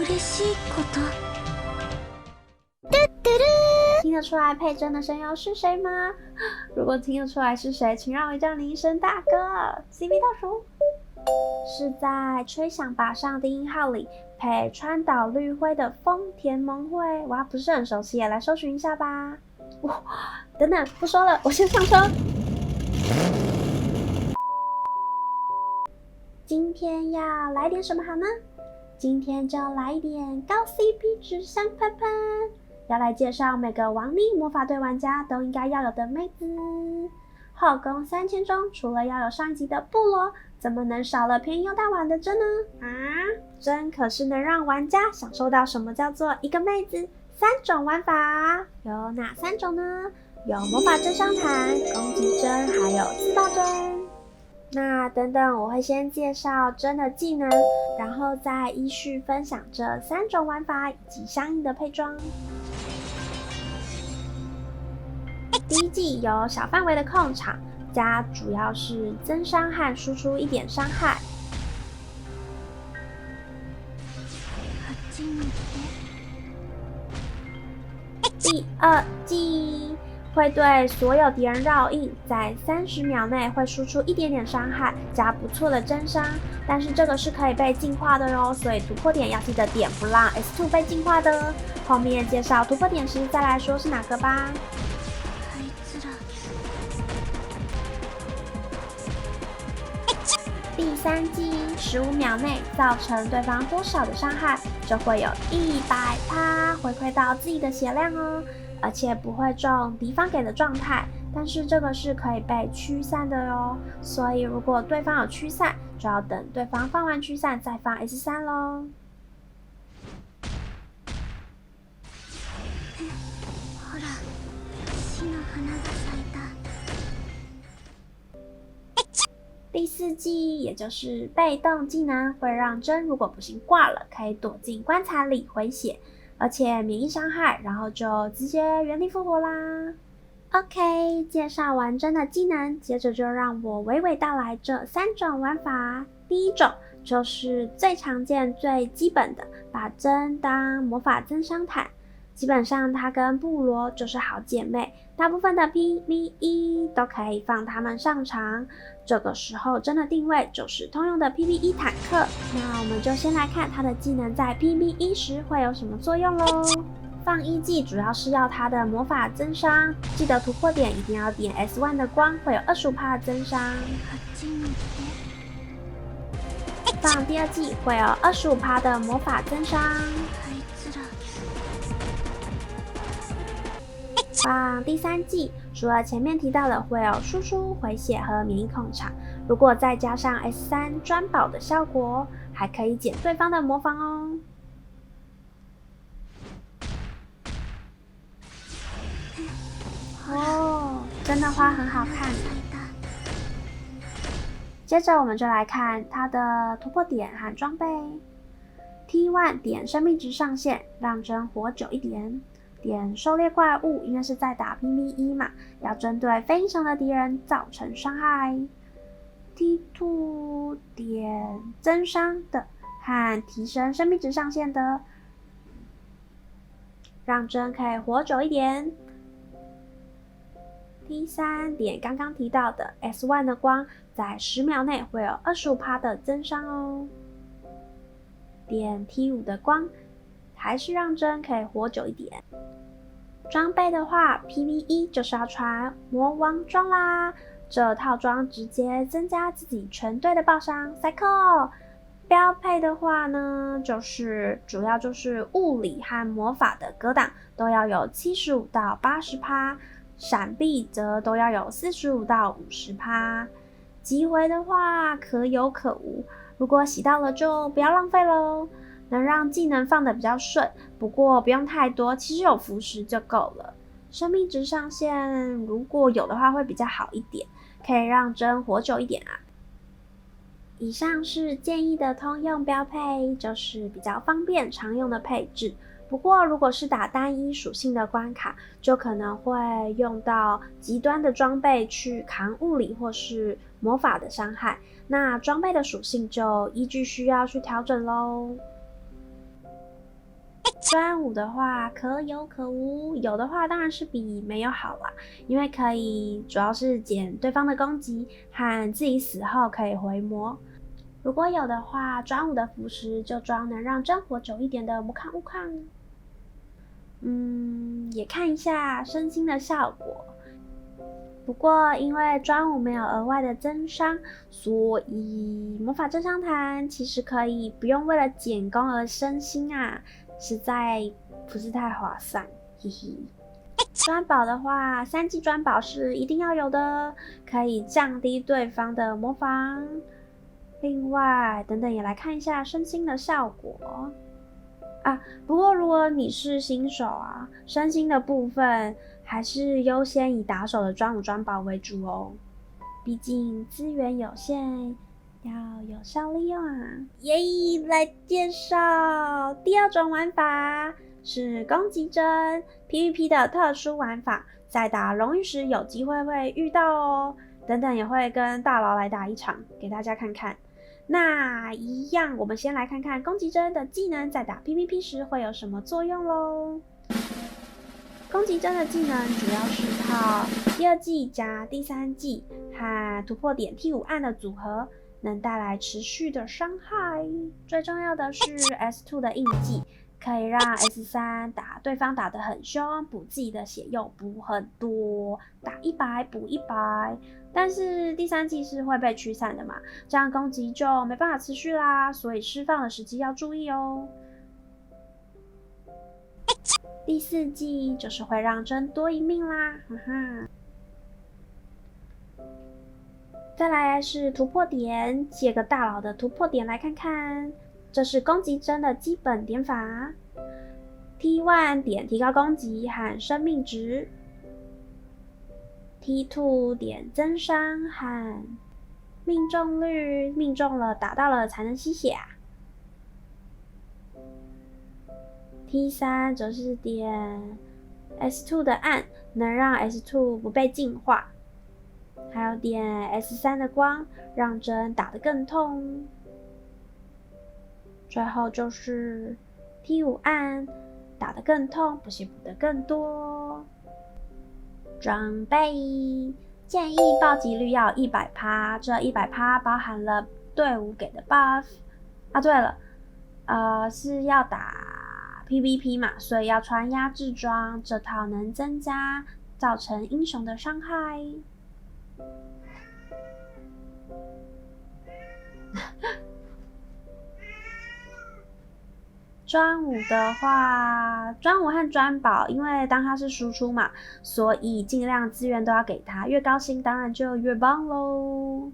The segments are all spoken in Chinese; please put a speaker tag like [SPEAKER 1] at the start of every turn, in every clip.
[SPEAKER 1] 嬉しいこと。
[SPEAKER 2] 听得出来佩珍的声优是谁吗？如果听得出来是谁，请让我叫你一声大哥。CV 倒数是在吹响吧上低音号里配川岛绿辉的丰田萌惠，哇，不是很熟悉耶，来搜寻一下吧。等等，不说了，我先上车。今天要来点什么好呢？今天就来一点高 CP 值香喷喷。要来介绍每个王力魔法队玩家都应该要有的妹子。后宫3000中，除了要有上一集的布罗，怎么能少了便宜又大碗的珍呢？珍可是能让玩家享受到什么叫做一个妹子3种玩法。有哪3种呢？有魔法真香弹、攻击珍，还有自爆珍。那等等我会先介绍珍的技能，然后再依序分享这3种玩法以及相应的配装。第一季有小范围的控场，加主要是增伤和输出1点伤害。第2季会对所有敌人绕印，在30秒内会输出1点点伤害，加不错的增伤。但是这个是可以被净化的哟，所以突破点要记得点，不让 S2 被净化的。后面介绍突破点时再来说是哪个吧。第3季15秒内造成对方多少的伤害，就会有100%回馈到自己的血量哦，而且不会中敌方给的状态，但是这个是可以被驱散的哟，所以如果对方有驱散，就要等对方放完驱散再放 S3 咯。第4季也就是被动技能，会让珍如果不幸挂了，可以躲进棺材里回血，而且免疫伤害，然后就直接原地复活啦。OK， 介绍完珍的技能，接着就让我娓娓道来这3种玩法。第一种就是最常见、最基本的，把珍当魔法增伤坦。基本上它跟布罗就是好姐妹，大部分的 PVE 都可以放他们上场。这个时候珍的定位就是通用的 PVE 坦克。那我们就先来看它的技能在 PVE 时会有什么作用咯。放1技主要是要它的魔法增伤，记得突破点一定要点 S1 的光，会有25%的增伤。放第2技会有25%的魔法增伤。放第3技，除了前面提到的会有输出、回血和免疫控场，如果再加上 S3 专保的效果，还可以减对方的魔防哦。真的花很好看。接着我们就来看它的突破点和装备。T1 点生命值上限，让珍活久一点。点狩猎怪物，因为是在打 PVE 嘛，要针对非英雄的敌人造成伤害。T2 点增伤的和提升生命值上限的，让珍可以活久一点。T3 点刚刚提到的 S1 的光，在10秒内会有25%的增伤哦。点 T5 的光，还是让珍可以活久一点。装备的话 ，PVE 就是要穿魔王装啦，这套装直接增加自己全队的爆伤 cycle。标配的话呢，主要就是物理和魔法的格挡都要有75%到80%，闪避则都要有45%到50%。击回的话可有可无，如果洗到了就不要浪费咯。能让技能放得比较顺，不过不用太多，其实有符石就够了。生命值上限如果有的话会比较好一点，可以让珍活久一点啊。以上是建议的通用标配，就是比较方便常用的配置。不过如果是打单一属性的关卡，就可能会用到极端的装备去扛物理或是魔法的伤害，那装备的属性就依据需要去调整咯。专武的话可有可无，有的话当然是比没有好啦，因为可以主要是减对方的攻击和自己死后可以回魔。如果有的话，专武的腐蚀就装能让真活久一点的魔抗物抗。也看一下身心的效果。不过因为专武没有额外的增伤，所以魔法真香坛其实可以不用为了减攻而身心啊，实在不是太划算，嘿嘿。专宝的话，3技专宝是一定要有的，可以降低对方的魔防。另外，等等也来看一下身心的效果啊。不过如果你是新手啊，身心的部分还是优先以打手的专武专宝为主哦，毕竟资源有限，要有效利用啊。耶，来介绍第2种玩法，是攻击针 PVP 的特殊玩法，在打荣誉时有机会会遇到哦。等等也会跟大佬来打一场，给大家看看。那一样，我们先来看看攻击针的技能在打 PVP 时会有什么作用咯。攻击针的技能主要是靠第2技加第3技和突破点 T5 按的组合，能带来持续的伤害。最重要的是 S2 的印记，可以让 S3 打对方打得很凶，补自己的血又补很多，打100补100。但是第3技是会被驱散的嘛，这样攻击就没办法持续啦，所以释放的时机要注意哦。第4技就是会让针多1命啦，哈哈。再来是突破点，借个大佬的突破点来看看，这是攻击针的基本点法。T1 点提高攻击和生命值。T2 点增伤和命中率，命中了打到了才能吸血啊。T3 则是点 S2 的按，能让 S2 不被净化，还有点 S3 的光，让针打得更痛。最后就是 T5 按，打得更痛，补血补得更多。装备建议暴击率要100%，这100%包含了队伍给的 buff 啊。对了，是要打 PVP 嘛，所以要穿压制装，这套能增加造成英雄的伤害。专武的话，专武和专宝，因为当它是输出嘛，所以尽量资源都要给它，越高星当然就越棒咯。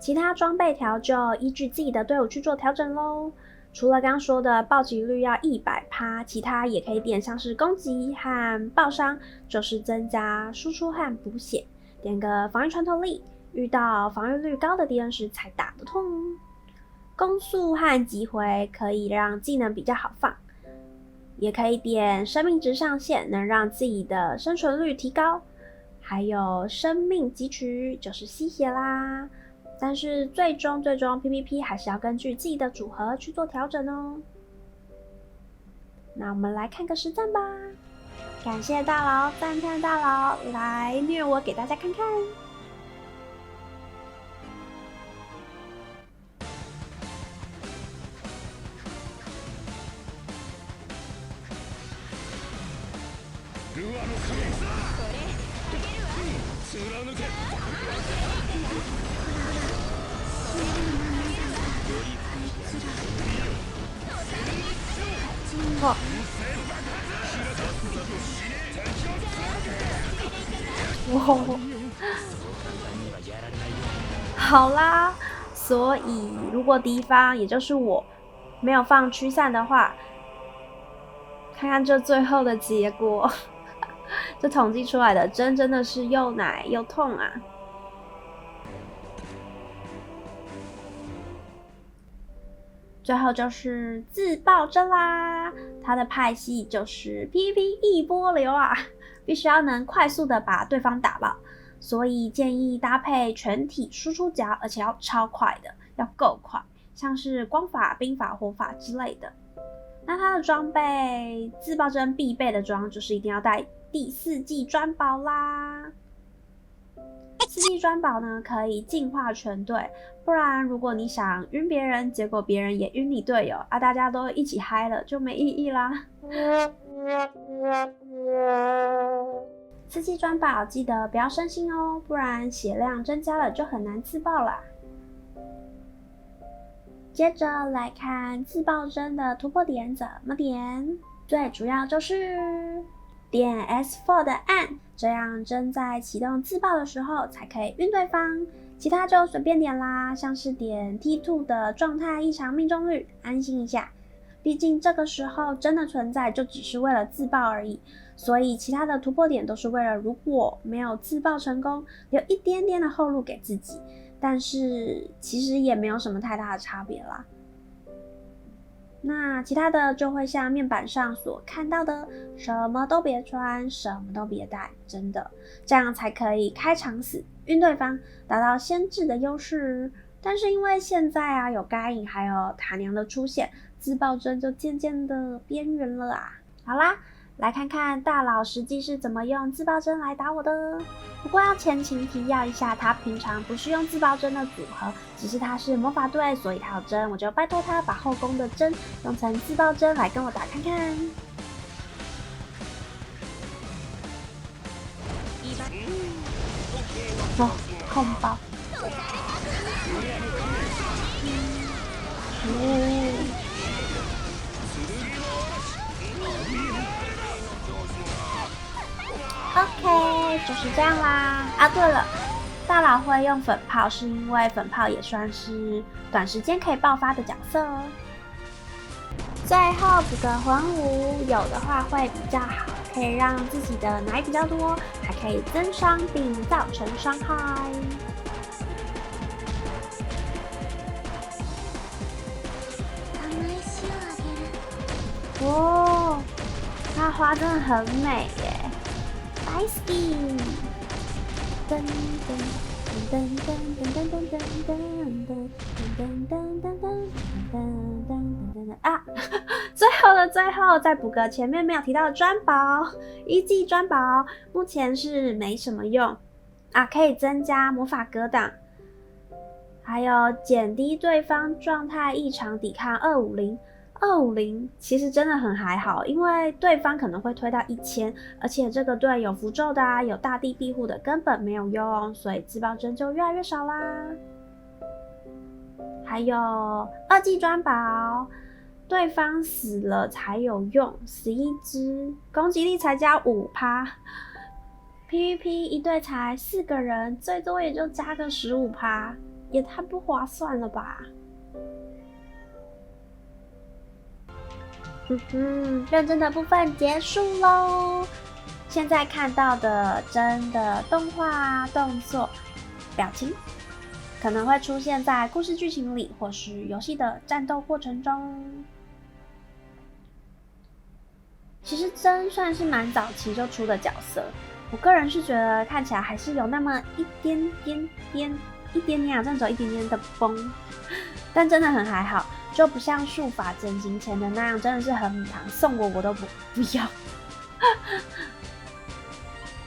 [SPEAKER 2] 其他装备条就依据自己的队伍去做调整咯。除了刚说的暴击率要100%，其他也可以点像是攻击和爆伤，就是增加输出和补血，点个防御穿透力，遇到防御率高的敌人时才打得痛。攻速和击回可以让技能比较好放，也可以点生命值上限，能让自己的生存率提高，还有生命汲取就是吸血啦。但是最终 PVP 还是要根据自己的组合去做调整哦。那我们来看个实战吧，感谢大佬，赞叹大佬来虐我给大家看看。哇，好啦，所以如果敌方也就是我没有放驱散的话，看看这最后的结果。这统计出来的针真的是又奶又痛啊！最后就是自爆针啦，它的派系就是 PVP 一波流啊，必须要能快速的把对方打爆，所以建议搭配全体输出脚，而且要超快的，要够快，像是光法、冰法、火法之类的。那它的装备，自爆针必备的装就是一定要带第4季专宝啦。4季专宝呢，可以净化全队，不然如果你想晕别人，结果别人也晕你队友啊，大家都一起嗨了，就没意义啦。4季专宝记得不要分心哦，不然血量增加了就很难自爆啦。接着来看自爆针的突破点怎么点，最主要就是点 S4 的按，这样针在启动自爆的时候才可以晕对方，其他就随便点啦，像是点 T2 的状态异常命中率，安心一下。毕竟这个时候针的存在就只是为了自爆而已，所以其他的突破点都是为了如果没有自爆成功，留一点点的后路给自己。但是其实也没有什么太大的差别啦。那其他的就会像面板上所看到的，什么都别穿，什么都别带，真的，这样才可以开场死，晕对方，达到先制的优势。但是因为现在啊有该隐还有塔娘的出现，自爆针就渐渐的边缘了啊。好啦，来看看大佬实际是怎么用自爆针来打我的。不过要前情提要一下，他平常不是用自爆针的组合，只是他是魔法队，所以他有针，我就拜托他把后宫的针用成自爆针来跟我打看看。哦，控爆！OK， 就是这样啦。啊，对了，大佬会用粉炮，是因为粉炮也算是短时间可以爆发的角色哦。最后补个魂舞，有的话会比较好，可以让自己的奶比较多，还可以增伤并造成伤害。哦，它花真的很美耶。大好き。噔噔噔噔噔噔噔噔噔噔噔噔噔啊！最后的最后，再补个前面没有提到的专宝，1季专宝，目前是没什么用啊，可以增加魔法格挡，还有减低对方状态异常抵抗250其实真的很还好，因为对方可能会推到1000，而且这个队有符咒的啊，有大地庇护的，根本没有用，所以自爆针就越来越少啦。还有2季专宝，对方死了才有用，死1只，攻击力才加5%。PVP 一队才4个人，最多也就加个15%，也太不划算了吧。认真的部分结束咯。现在看到的真的动画、动作、表情，可能会出现在故事剧情里，或是游戏的战斗过程中。其实真算是蛮早期就出的角色，我个人是觉得看起来还是有那么一点点啊，真的只有一点点的崩，但真的很还好。就不像术法整形前的那样，真的是很糖，送我都不要。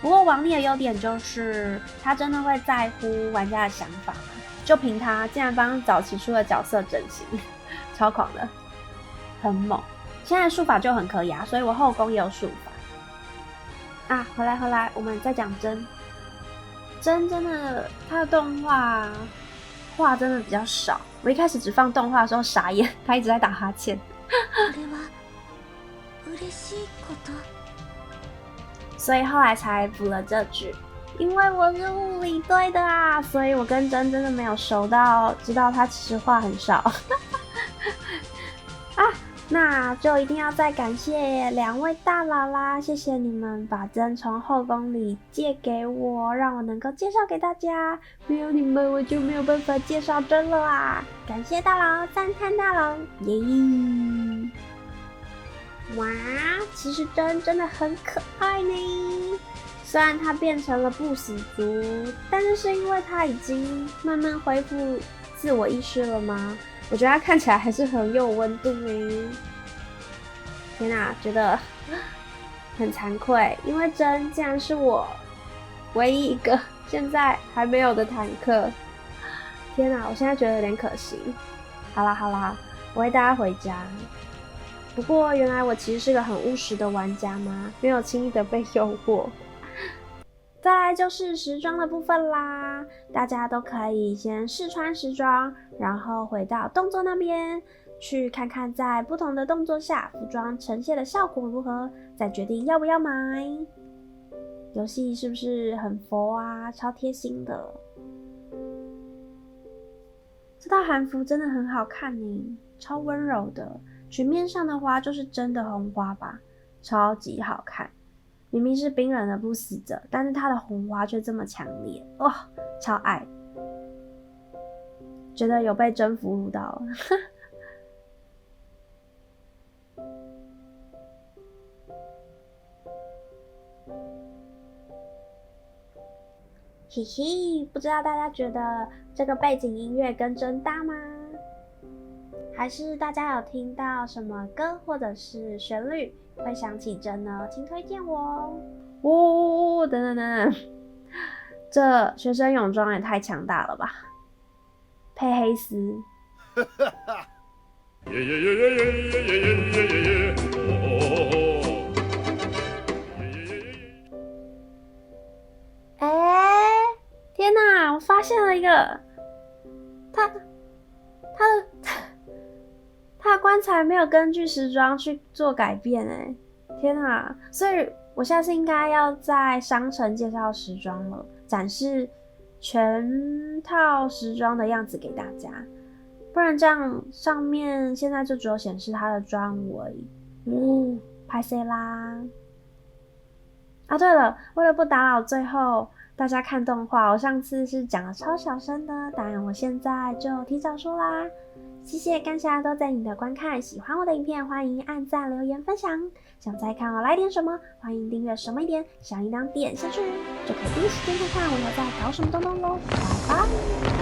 [SPEAKER 2] 不过王力的优点就是他真的会在乎玩家的想法，就凭他竟然帮早期出的角色整形，超狂的，很猛。现在术法就很可以啊，所以我后宫也有术法。啊，回来，我们再讲真真的，他的动画真的比较少。我一开始只放动画的时候傻眼，他一直在打哈欠。所以后来才补了这句，因为我是物理队的啊，所以我跟真的没有熟到知道他其实话很少。啊，那就一定要再感谢2位大佬啦，谢谢你们把真从后宫里借给我，让我能够介绍给大家，没有你们我就没有办法介绍真了啊！感谢大佬，赞叹大佬，耶！哇，其实真的很可爱呢。虽然他变成了不死族，但是因为他已经慢慢恢复自我意识了吗？我觉得他看起来还是很有温度呢。天哪，觉得很惭愧，因为真竟然是我唯一一个现在还没有的坦克。天哪，我现在觉得有点可惜。好啦，我会带他回家。不过原来我其实是个很务实的玩家吗？没有轻易的被诱惑。再来就是时装的部分啦，大家都可以先试穿时装，然后回到动作那边去看看在不同的动作下服装呈现的效果如何，再决定要不要买。游戏是不是很佛啊？超贴心的。这套韩服真的很好看呢，超温柔的。裙面上的花就是真的红花吧，超级好看。明明是冰冷的不死者，但是它的红花却这么强烈，哇，超爱，觉得有被征服到。嘿嘿，不知道大家觉得这个背景音乐跟真搭吗？还是大家有听到什么歌或者是旋律会想起真呢？请推荐我哦。等，这学生泳装也太强大了吧！配黑丝。天哪！我发现了一个，他的棺材没有根据时装去做改变哎！天哪！所以我下次应该要在商城介绍时装了，展示全套时装的样子给大家，不然这样上面现在就只有显示它的专务而已。拍谁啦？啊，对了，为了不打扰最后大家看动画，我上次是讲的超小声的，当然我现在就提早说啦。谢谢感谢都在你的观看，喜欢我的影片欢迎按赞留言分享，想再看我来点什么欢迎订阅什么一点小铃铛点下去，就可以第一时间看看我要在搞什么东东咯。拜拜。